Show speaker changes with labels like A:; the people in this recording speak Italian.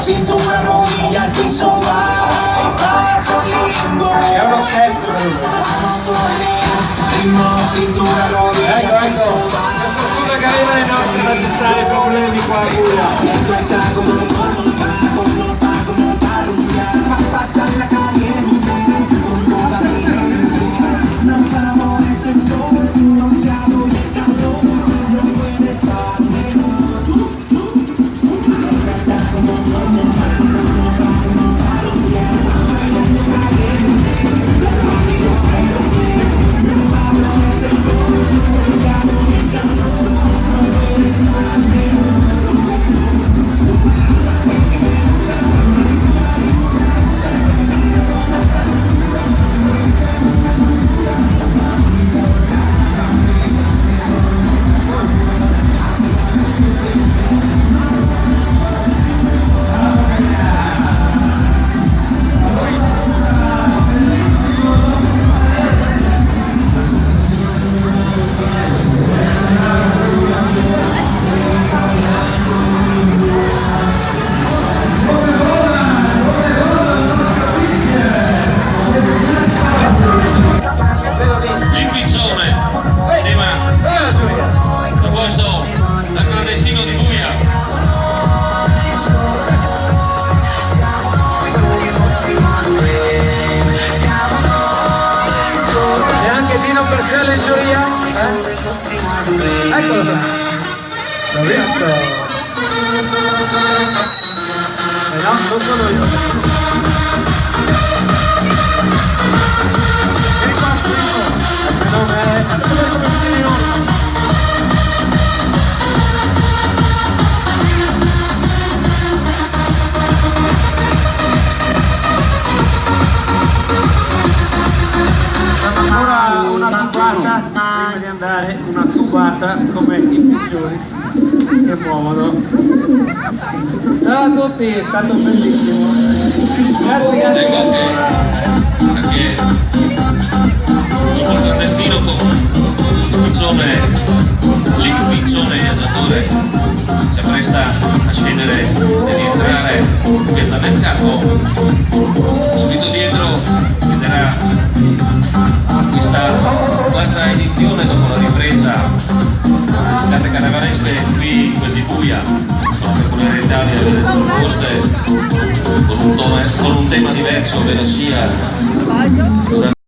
A: cintura, rodilla, al piso, va, paso limbo. Ritmo, cintura, rodilla, al piso, va.
B: Fortuna che aveva le nostre da gestare problemi qua a Puglia.
A: Pasarla caliente, con la vida. No favores el sol, bronceado y el calor. No puede estar menos.
B: In giuria? Eccolo qua! L'ho visto! No, non sono io! Vieni qua, il nome è Antonio. Prima di andare una subata come i peggiori che muovono. Ciao a tutti, è stato bellissimo. Grazie.
C: Anche dopo il clandestino il piccione viaggiatore si appresta a scendere e rientrare in piazza Mercato. Subito dietro chiederà questa quarta edizione dopo la ripresa delle serate caravanesche qui in quel di Puglia, con peculiarità di avere due poste con un tema diverso, ovvero sia durante